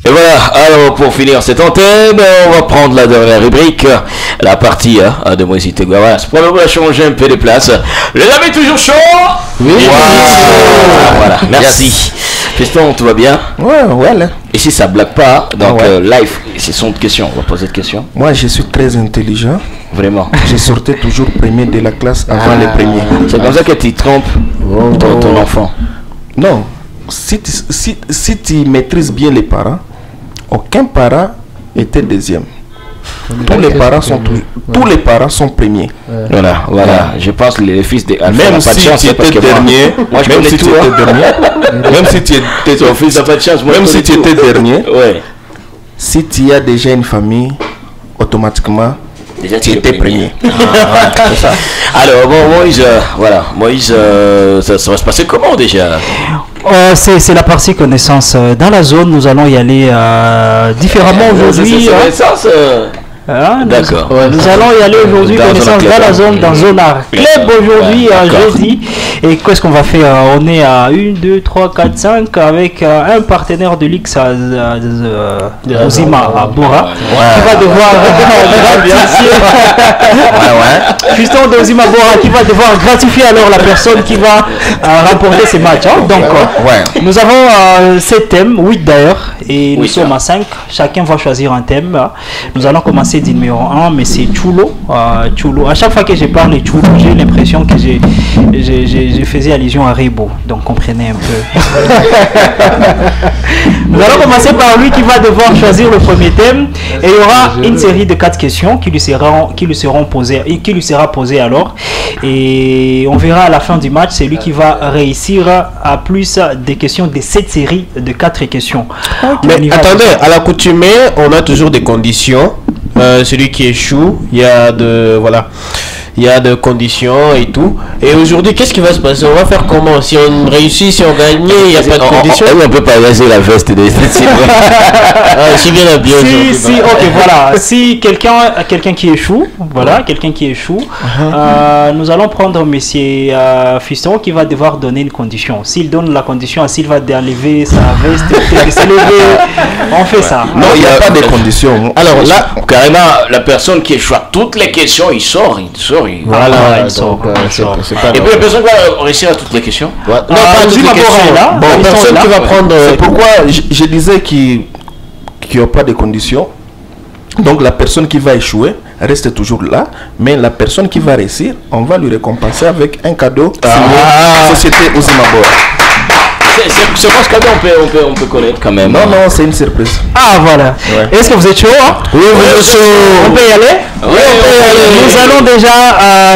Et voilà, alors pour finir cette antenne, on va prendre la dernière rubrique, la partie de Moïse Tegua. Voilà, c'est probablement à changer un peu les places. Les amis, toujours chaud? Oui. Voilà, merci. Fiston, tout va bien? Ouais. Ici, ça blague pas, donc live, c'est son question. On va poser cette question. Moi, je suis très intelligent. Vraiment. Je sortais toujours premier de la classe avant les premiers. C'est comme ça que tu trompes ton enfant. Non, si tu maîtrises bien les parents, aucun parent était deuxième. Tous les parents sont premiers. Voilà. Je pense que les fils de Alpha même si tu étais dernier, même si tu étais dernier, même si tu étais ton fils n'a pas de chance. Même si tu étais dernier, ouais. Si tu as déjà une famille, automatiquement déjà tu étais premier. C'est ça. Alors bon, Moïse, ça va se passer comment déjà? C'est la partie connaissance. Dans la zone, nous allons y aller différemment aujourd'hui. D'accord. Nous allons y aller aujourd'hui, connaissance dans la zone, dans zone club aujourd'hui, jeudi. Et qu'est-ce qu'on va faire? On est à 1, 2, 3, 4, 5 avec un partenaire de l'X Ozima à Bora qui va devoir Fiston d'Ozima Bora qui va devoir gratifier alors la personne qui va remporter ces matchs. Donc nous avons 7 thèmes, 8 d'ailleurs, et nous sommes à 5. Chacun va choisir un thème. Nous allons commencer du numéro 1, mais c'est Chulo. À chaque fois que je parle de Chulo, j'ai l'impression que je faisais allusion à Rebo, donc comprenez un peu. Nous allons commencer par lui qui va devoir choisir le premier thème, et il y aura une série de 4 questions qui lui seront posées et qui lui sera posée alors, et on verra à la fin du match, c'est lui qui va réussir à plus des questions de cette série de 4 questions. Mais attendez, à l'accoutumée, on a toujours des conditions. Celui qui échoue, il y a de conditions et tout. Et aujourd'hui, qu'est-ce qui va se passer? On va faire comment? Si on réussit, si on gagne, il n'y a pas de conditions. On peut pas laisser la veste de si bien la bio. Ok, voilà. Si quelqu'un qui échoue, nous allons prendre monsieur Fiston qui va devoir donner une condition. S'il donne la condition, s'il va enlever sa veste, de se lever, on fait ça. Non, il n'y a pas de conditions. Alors là, carrément, la personne qui échoue à toutes les questions, il sort. Voilà, il sort. Et puis la personne va réussir à toutes les questions. Non, pas toutes les questions. Bon, personne qui va prendre. C'est pourquoi je disais qu'il n'y a pas de conditions. Donc la personne qui va échouer reste toujours là, mais la personne qui va réussir, on va lui récompenser avec un cadeau signé Société Ozima Bora. C'est quoi ce cadeau on peut connaître quand même? Non, c'est une surprise. Ah voilà. Ouais. Est-ce que vous êtes chaud? Oui, vous êtes chaud. On peut y aller? Oui, on peut y aller. Nous allons déjà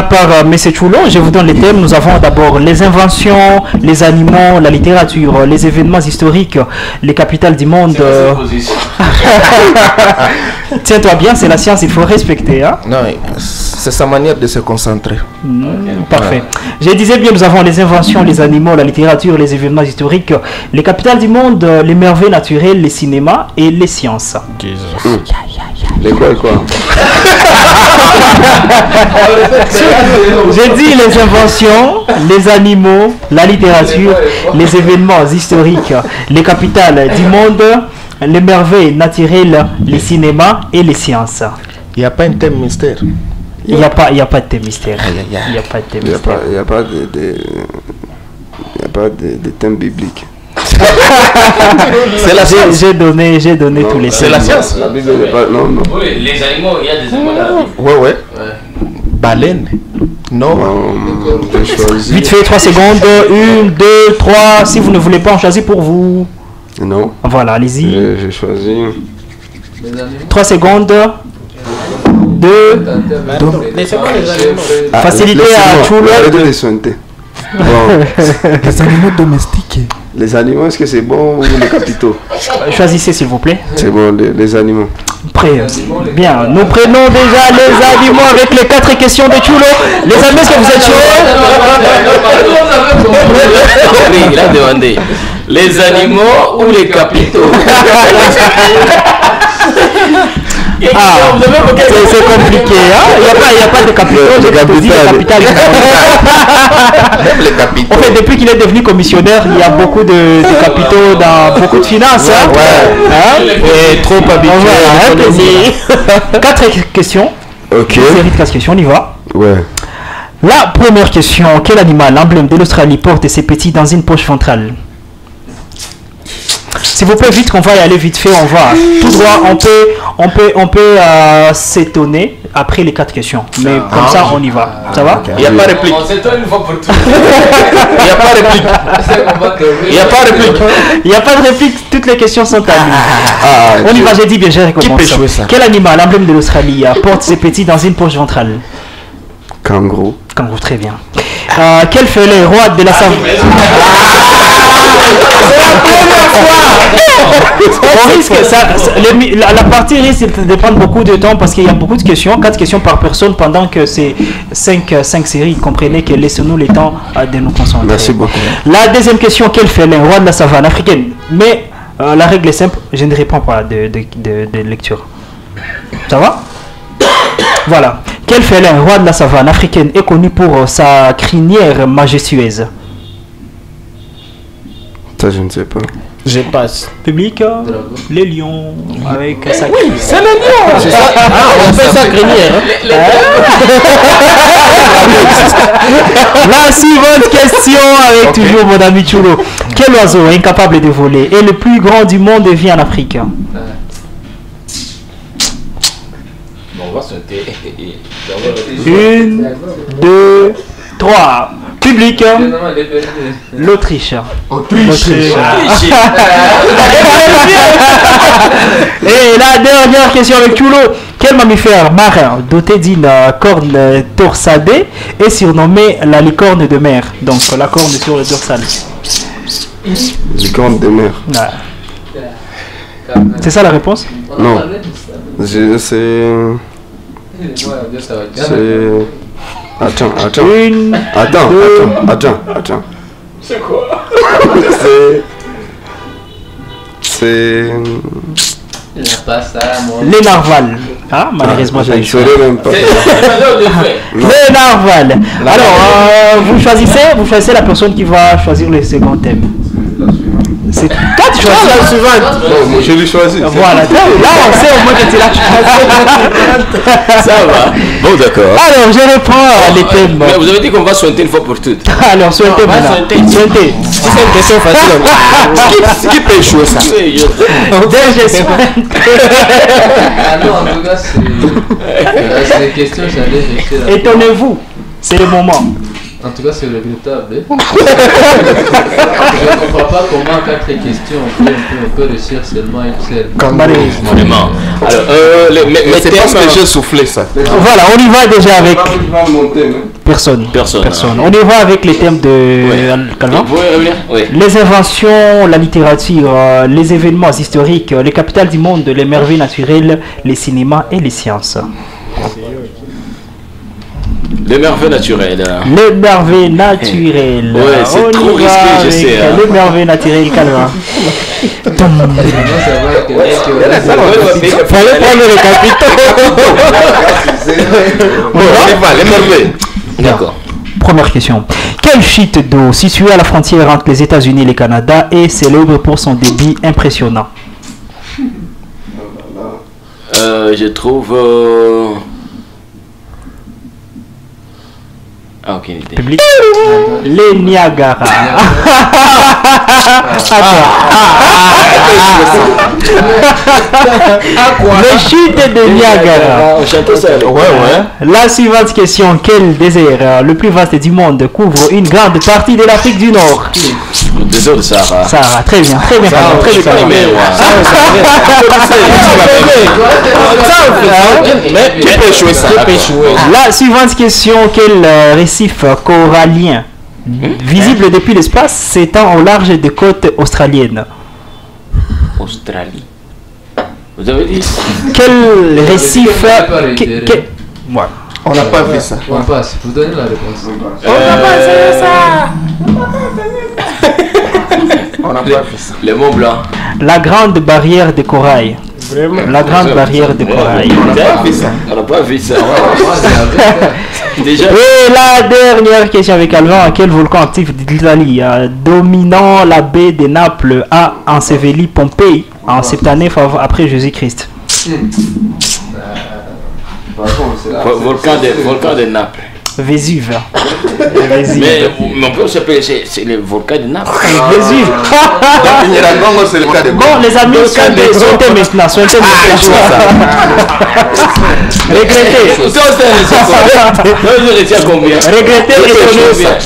par M. Chulo. Je vous donne les thèmes. Nous avons d'abord les inventions, les animaux, la littérature, les événements historiques, les capitales du monde. Tiens-toi bien, c'est la science, il faut respecter. Hein? Non, c'est sa manière de se concentrer. Parfait. Je disais bien, nous avons les inventions, les animaux, la littérature, les événements historiques, les capitales du monde, les merveilles naturelles, les cinémas et les sciences. Les quoi? J'ai dit les inventions, les animaux, la littérature, les événements historiques, les capitales du monde, les merveilles naturelles, les cinémas et les sciences. Il n'y a pas un thème mystère. Il n'y a pas de thème mystère. Il n'y a pas de thème mystère. Il n'y a pas de thème biblique. C'est la science. J'ai donné tous les thèmes. C'est la science. La Bible n'est pas. Non. Oui, les animaux, il y a des animaux. Ouais. Baleine. Non. Vite fait, 3 secondes. 1, 2, 3. Si vous ne voulez pas, on choisit pour vous. Non. Voilà, allez-y. J'ai choisi. 3 secondes. 2. Facilité à tout le monde. Les animaux domestiques. Les animaux, est-ce que c'est bon ou les capitaux? Choisissez s'il vous plaît. C'est bon, les animaux. Prêt. Bien, nous prenons déjà les animaux avec les 4 questions de Chulo. Les amis, est-ce que vous êtes chauds? Il a demandé les animaux ou les capitaux. C'est compliqué, hein? Il n'y a pas de capitaux, j'ai dit le capital. En fait, depuis qu'il est devenu commissionnaire, il y a beaucoup de capitaux dans beaucoup de finances. Hein? Et trop habitué. 4 questions. Ok. Série de 4 questions, on y va. Ouais. La première question, quel animal, l'emblème de l'Australie, porte ses petits dans une poche ventrale? S'il vous plaît, vite, qu'on va y aller vite fait, on va tout droit, on peut s'étonner après les 4 questions. Mais comme ça, on y va. Ça va? Il n'y a pas de réplique. On s'étonne une fois pour toutes. Il n'y a pas de réplique. Il n'y a pas de réplique. Il n'y a pas de réplique, toutes les questions sont à lui. On y va, j'ai dit bien, j'ai recommencé. Qui peut jouer ça? Quel animal, l'emblème de l'Australie, porte ses petits dans une poche ventrale? Kangourou. Kangourou, très bien. Quel félin, roi de la savane? On risque, la partie risque de prendre beaucoup de temps parce qu'il y a beaucoup de questions, 4 questions par personne pendant que c'est 5 séries. Comprenez que laissez-nous le temps de nous concentrer. Merci beaucoup. La deuxième question, quel félin, roi de la savane africaine? Mais la règle est simple, je ne réponds pas de lecture. Ça va? Voilà. Quel félin, roi de la savane africaine, est connu pour sa crinière majestueuse? Ça, je ne sais pas. Je passe. Public, les lions avec sa Oui, c'est le lion. C'est ça. On fait sa crinière. La suivante question avec toujours mon ami Chulo. Quel oiseau incapable de voler et le plus grand du monde vit en Afrique? On va sauter. 1, 2, 3. Public. L'Autriche. Et la dernière question avec Chulo. Quel mammifère marin doté d'une corne torsadée est surnommé la licorne de mer? Donc la corne sur le dorsal. Licorne de mer. C'est ça la réponse? Non. C'est... Attends. C'est quoi? C'est... Les narvals. Ah, malheureusement, j'ai je ne saurais même pas. Les narvals. Alors, vous choisissez la personne qui va choisir le second thème. C'est toi tu choisis la suivante. Non, je l'ai choisi. Voilà, là on sait au moins que tu l'as choisi. Ça va. Bon, d'accord. Alors, je reprends les thèmes. Mais vous avez dit qu'on va souhaiter une fois pour toutes. Alors, souhaitez maintenant. Souhaitez. Si c'est une question facile, Qui peut échouer ça? Déjà souhaité. Ah non, en tout cas, c'est des questions, j'allais réfléchir. Étonnez-vous, c'est le moment. En tout cas, c'est regrettable. Je ne comprends pas comment 4 questions on peut réussir seulement une seule. Vraiment. Alors, mais c'est parce que j'ai soufflé ça. Voilà, on y va déjà avec personne. On y va avec les thèmes de Calvin. Vous pouvez revenir? Oui. Les inventions, la littérature, les événements historiques, les capitales du monde, les merveilles naturelles, les cinémas et les sciences. Les merveilles naturelles. Les merveilles naturelles. Ouais, c'est trop risqué, je sais. Les merveilles naturelles, Calvin. fallait prendre les capitaux. On va, les merveilles. D'accord. Première question. Quelle chute d'eau située à la frontière entre les États-Unis et le Canada est célèbre pour son débit impressionnant? Je trouve... Ah, ok, idée. Public. Les Niagara. Les chutes de Niagara. La suivante question. Quel désert, le plus vaste du monde, couvre une grande partie de l'Afrique du Nord? Le désert de Sahara. Sahara, très bien, très bien. Mais tu peux échouer ça. La suivante question. Quel récif corallien visible depuis l'espace s'étend au large des côtes australiennes? Australie. Vous avez dit? Quel récif On n'a pas vu ça. On passe, vous donnez la réponse. On n'a pas vu ça. Le Mont Blanc. La grande barrière de corail. La grande barrière de corail. On n'a pas vu ça. Déjà. Et la dernière question avec Alvan. Quel volcan actif d'Italie dominant la baie de Naples a enseveli Pompéi en cette année après Jésus-Christ? Volcan de Naples. Vésuve. Mais on peut s'appeler, c'est le volcan de Naples. Vésuve. Bon, les amis, sautez maintenant.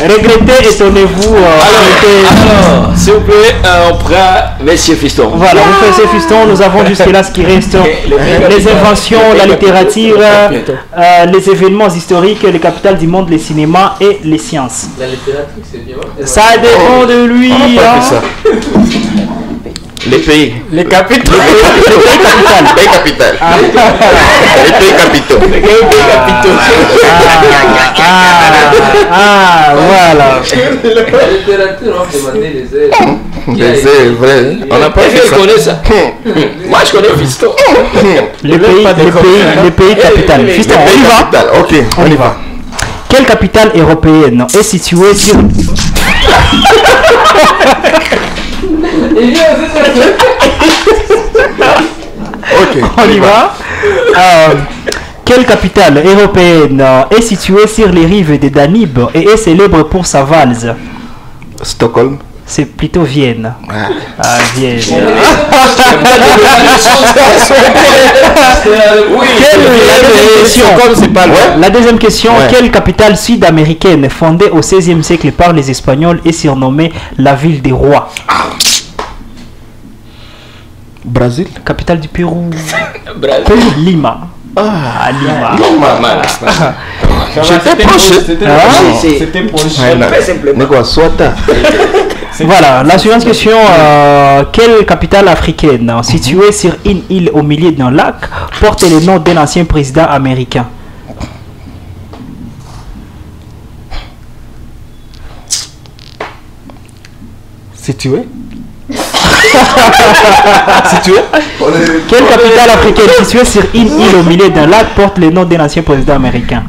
Regrettez, étonnez-vous. Alors, s'il vous plaît, on prend Monsieur Fiston. Voilà, Monsieur Fiston, nous avons jusque-là ce qui reste. Les inventions, la littérature, les événements historiques, les capitales du monde, les cinémas et les sciences. La littérature, c'est bien. Ça dépend de lui. Les pays. Les capitales. Les pays capitales. Les pays capitaux. Les pays capitaux. Voilà. La littérature, on peut demander les ailes. C'est vrai. On n'a pas fait ça. Moi, je connais Fiston. Les pays capitales. Fiston, on y va. Ok, on y va. Quelle capitale européenne est située sur... Ok, on y va. Quelle capitale européenne est située sur les rives de Danube et est célèbre pour sa valse? Stockholm. C'est plutôt Vienne. Vienne. La deuxième question, quelle capitale sud-américaine fondée au XVIe siècle par les Espagnols est surnommée la ville des rois? Brésil. Capitale du Pérou. Lima. Lima. J'étais proche. C'était Voilà, la suivante question. Quelle capitale africaine située sur une île au milieu d'un lac porte le nom d'un ancien président américain? Situé. Quelle capitale africaine située sur une île au milieu d'un lac porte le nom d'un ancien président américain?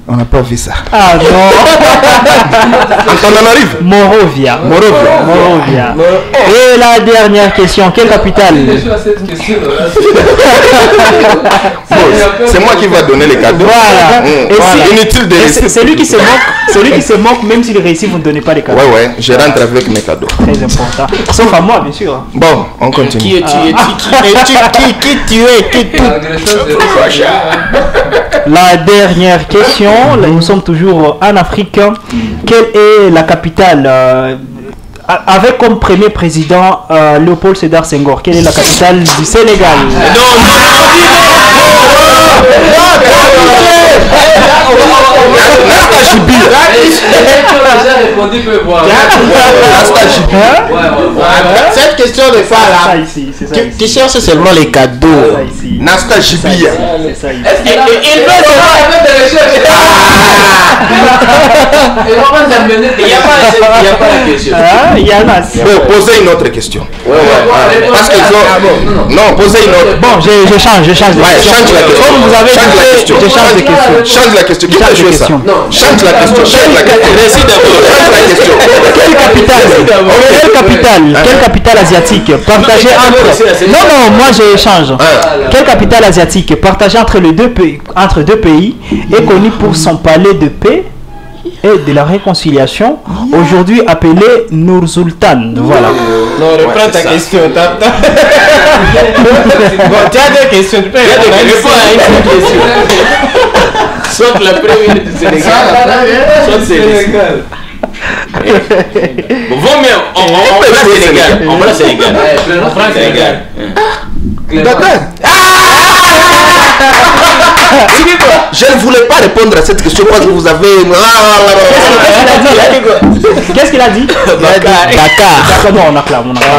On n'a pas vu ça. Ah non. Antananarivo. Morovia. Et la dernière question, quelle capitale? C'est moi qui va donner les cadeaux. Voilà. Inutile de laisser. Celui qui se moque, même s'il réussit, vous ne donnez pas les cadeaux. Ouais, je rentre avec mes cadeaux. Très important. Sauf à moi, bien sûr. Bon, on continue. Qui tu es? La dernière question, nous sommes toujours en Afrique. Quelle est la capitale avec comme premier président Léopold Sédar Senghor? Quelle est la capitale du Sénégal? Cette question de phare là, tu cherches seulement les cadeaux. Nasta Jibia. Il y en a. Posez une autre question. Parce que non, posez une autre. Bon, je change de question. Change la question. Comme vous avez dit, je change de question. Change la question. Qui a joué ça? Change la question. Quelle capitale asiatique partagée entre... Non, moi je change. Quelle capitale asiatique partagée entre deux pays est connue pour son palais de paix et de la réconciliation, aujourd'hui appelé Nur-Sultan? Voilà. Non, reprends ta question. Bon, tu as des questions. Tu peux répondre à une question. Soit la première du Sénégal, soit Sénégal. Bon, mieux, on va Sénégal. On va Sénégal. On prend Sénégal. D'accord. Je ne voulais pas répondre à cette question parce que vous avez... Qu'est-ce qu'il a dit? Dakar. Non, on acclame. Dakar.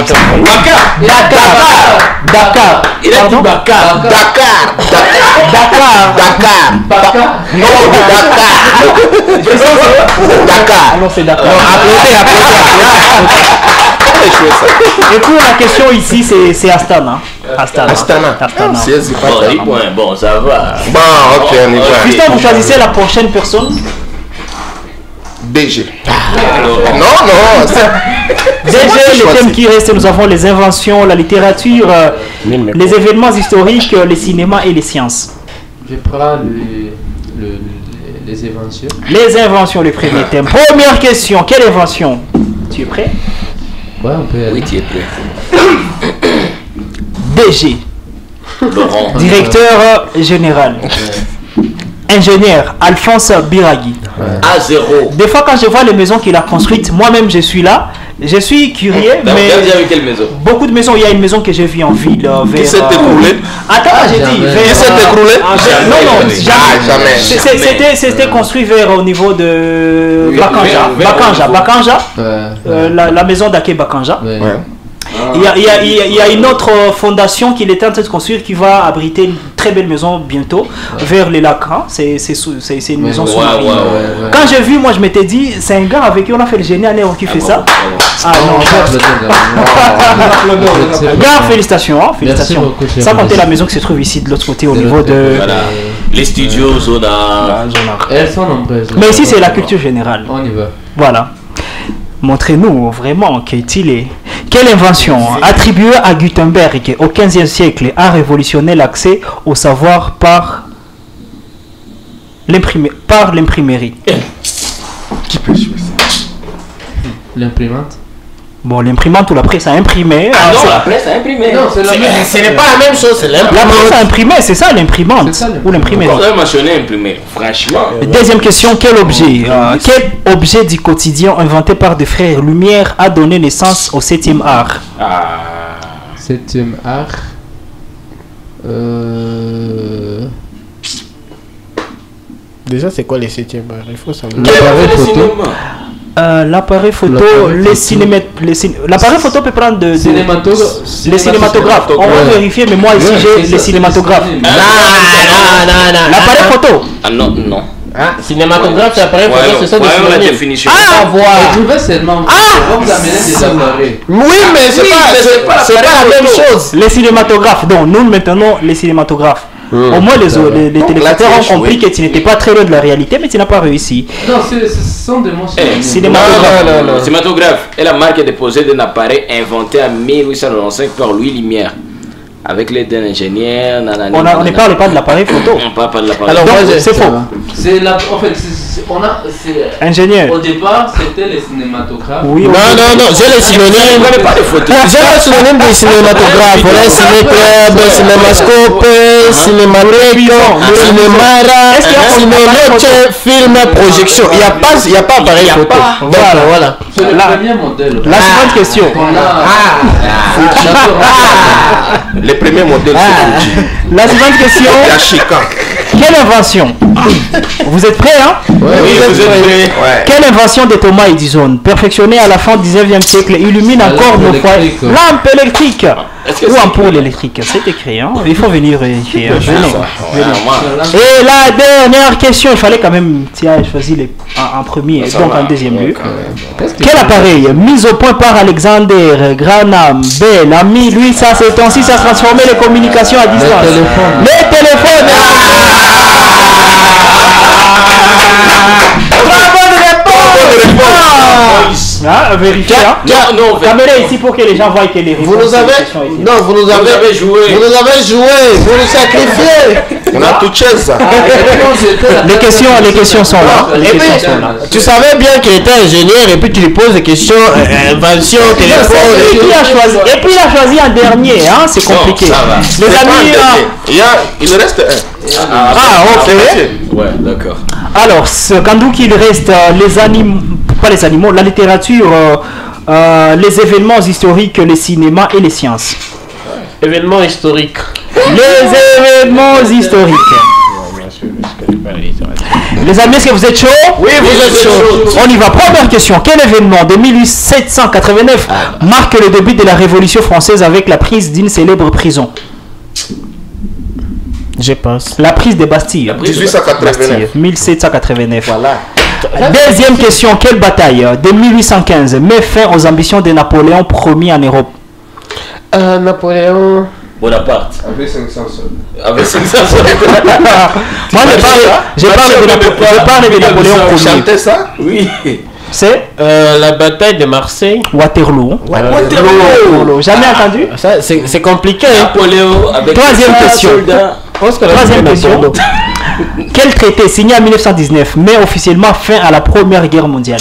Il a dit Dakar. Non, Dakar. Alors c'est Dakar. Applaudez. échoué ça. Et pour la question ici, c'est Astana. Astana. Bon, ça va. Bon, ok, on y va. Christophe, vous choisissez la prochaine personne. DG. Non. DG, le thème qui reste, nous avons les inventions, la littérature, les événements historiques, les cinémas et les sciences. Je prends les inventions. Les inventions, le premier thème. Première question, quelle invention? Tu es prêt? Ouais, on peut y aller. Oui, tu es prêt. DG. Laurent. Directeur général. Ingénieur Alphonse Biraghi. A0. Des fois, quand je vois les maisons qu'il a construites, moi-même je suis là. Je suis curieux, mais avec quelle maison? beaucoup de maisons. Il y a une maison que j'ai vue en ville. Qui s'est écroulée? Attends, j'ai dit. Qui s'est écroulée? Non, jamais. C'était construit vers au niveau de Bakanja. La maison d'Ake Bakanja. Il y a une autre fondation qu'il est en train de construire qui va abriter une très belle maison bientôt vers les lacs. Hein. C'est une maison sous-marine. Quand j'ai vu, moi je m'étais dit, c'est un gars avec qui on a fait le génie à Néo qui fait ça. Ah non, gars, félicitations. Hein, félicitations. Sans compter la maison qui se trouve ici de l'autre côté au niveau de. Voilà. Les studios, Zona. Elles sont nombreuses. Mais ici c'est la culture générale. On y va. Voilà. Montrez-nous vraiment qu'est-il est. Quelle invention attribuée à Gutenberg au XVe siècle a révolutionné l'accès au savoir par l'imprimerie? Qui peut jouer ça? L'imprimante. Bon, l'imprimante ou la presse à imprimer. Non, la presse à imprimer. Non, c'est Ce n'est pas la même chose, c'est La presse à imprimer, c'est ça l'imprimante ou l'imprimerie. On a mentionné imprimer, franchement. Deuxième question, quel objet du quotidien inventé par des frères Lumière a donné naissance au 7e art? 7e art. Déjà, c'est quoi les 7e art? Il faut savoir. L'appareil photo, l'appareil photo peut prendre les cinématographes. On va vérifier, mais moi ici j'ai les cinématographes. Non. L'appareil photo. Ah non. Cinématographe, c'est appareil photo, c'est ça la définition. Je vais seulement vous amener des appareils. Oui, mais c'est pas la même chose. Les cinématographes, donc nous maintenons les cinématographes. Au moins les téléspectateurs ont compris que tu n'étais pas très loin de la réalité, mais tu n'as pas réussi. Non, ce sont des mots. Cinématographe est la marque déposée d'un appareil inventé en 1895 par Louis Lumière. Avec l'aide d'un ingénieur. On ne parle pas de l'appareil photo. On parle pas de l'appareil. Alors, c'est faux. En fait, ingénieur. Au départ, c'était les cinématographes. Oui, non, j'ai les synonymes. J'ai les synonymes des cinématographes. On a ciné-club, cinémascope, cinémathèque, cinémara, cinénote, film, projection. Il n'y a pas appareil photo. Voilà. C'est le premier modèle. La seconde question. Les premiers modèles, c'est la seconde question. Quelle invention? Vous êtes prêts, hein? Oui, vous êtes prêts. Quelle invention de Thomas Edison, perfectionnée à la fin du 19e siècle, illumine encore nos foyers? Lampe électrique ou ampoule électrique, c'est écrit, hein? Il faut venir vérifier. Et la dernière question, il fallait quand même choisir en premier, donc en deuxième lieu. Quel appareil mis au point par Alexander Graham Bell a mis, lui, ça c'est ainsi, ça a transformé les communications à distance. Les téléphones. Vérifiez. Non, caméra ici pour que les gens voient que les vous nous avez joué. Vous nous sacrifiez. On a tout chaise. Les questions sont là. Tu savais bien qu'il était ingénieur et puis tu lui poses des questions invention, téléphone. Et puis il a choisi un dernier, hein, c'est compliqué. Les amis, il reste un. Ok. Ouais, d'accord. Alors, quand il reste les animaux, pas les animaux, la littérature, les événements historiques, les cinémas et les sciences. Événements historiques. Les événements historiques. Les amis, est-ce que vous êtes chaud? Oui, vous êtes chaud. On y va. Première question. Quel événement de 1789 marque le début de la Révolution française avec la prise d'une célèbre prison? Je pense. La prise de Bastille. 1889. 1789. Voilà. Deuxième question, quelle bataille de 1815 met fin aux ambitions de Napoléon Ier en Europe? Napoléon Bonaparte. Avec 500 soldats. Avec 500 Moi, je parle de Napoléon Ier. Chanter ça? Oui. C'est la bataille de Marseille. Waterloo. Waterloo. Jamais entendu? Ça, c'est compliqué. Napoléon avec Troisième question. Troisième question. Quel traité signé en 1919 met officiellement fin à la Première Guerre mondiale?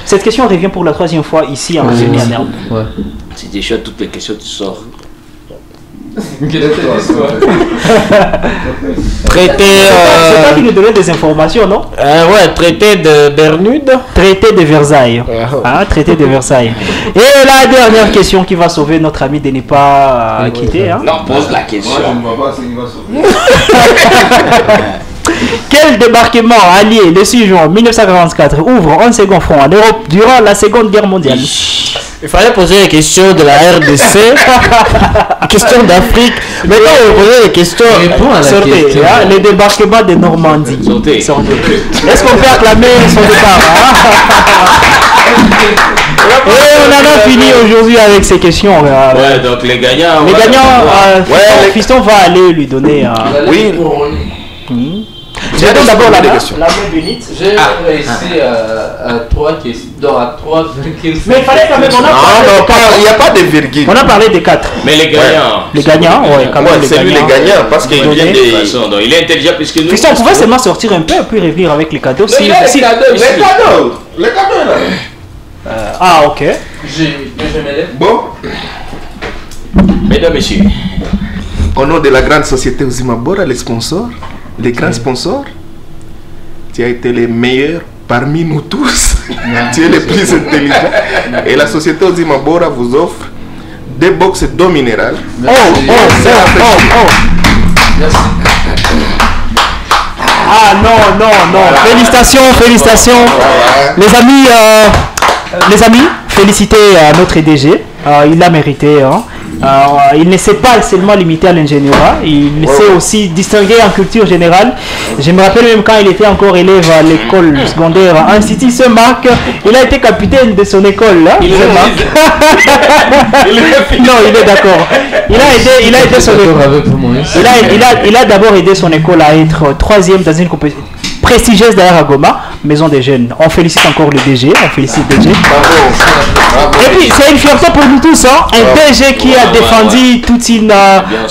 Cette question revient pour la troisième fois ici en Génie à Merde. C'est déjà toutes les questions tu sors. Traité. C'est toi qui nous donnais des informations, non? Ouais, traité de Bermude. Traité de Versailles. Traité de Versailles. Et la dernière question qui va sauver notre ami de ne pas quitter. Non, pose la question. Moi, je ne vois pas ce qui va sauver. Quel débarquement allié le 6 juin 1944 ouvre un second front en Europe durant la Seconde Guerre mondiale? Il fallait poser les questions de la RDC, questions d'Afrique. Maintenant, on va poser les questions. Sortez, le débarquement de Normandie. Sortez. Est-ce qu'on peut acclamer son départ? Et on en a fini aujourd'hui avec ces questions. Ouais, donc les gagnants. Les gagnants, Fiston va aller lui donner. Oui. J'attends d'abord la main bénite. J'ai réussi à 3 questions. À 3 virgules. Mais il fallait quand même. Il n'y a pas de virgule. On a parlé des 4. Mais les gagnants. Les gagnants, quand même. C'est lui les gagnants parce qu'il vient de façon. Donc il est intelligent puisque nous. Fiston, on pouvait seulement sortir un peu et puis revenir avec les cadeaux. Les cadeaux là. Ah, ok. Je m'élève. Bon. Mesdames, messieurs. Au nom de la grande société Ozimabora, les sponsors, les grands sponsors, tu as été les meilleurs parmi nous tous. Tu es le plus intelligent. Et la société Ozimabora vous offre des box d'eau minérale. Merci. Ah non. Félicitations. Les amis, félicitez notre DG. Il l'a mérité. Il ne s'est pas seulement limité à l'ingénierat, il s'est aussi distingué en culture générale. Je me rappelle même quand il était encore élève à l'école secondaire Institut Saint-Marc, il a été capitaine de son école. Non, il est d'accord. Il a aidé son école. Il a d'abord aidé son école à être troisième dans une compétition prestigieuse d'ailleurs à Goma, maison des jeunes. On félicite encore le DG, on félicite le DG. Bravo. Et puis c'est une fierté pour nous tous, un DG qui a défendu toute une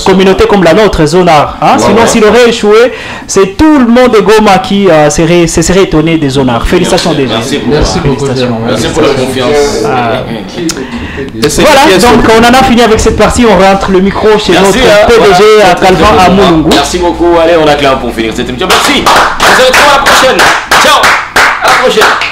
communauté comme la nôtre, Zonard. Sinon s'il aurait échoué, c'est tout le monde de Goma qui se serait étonné des Zonard. Félicitations DG. Merci beaucoup. Merci pour la confiance. Voilà, donc on en a fini avec cette partie, on rentre le micro chez notre PDG à Calvin à Moulungu. Merci beaucoup, allez on acclame pour finir cette émission. Merci. On se retrouve à la prochaine. Ciao. À la prochaine.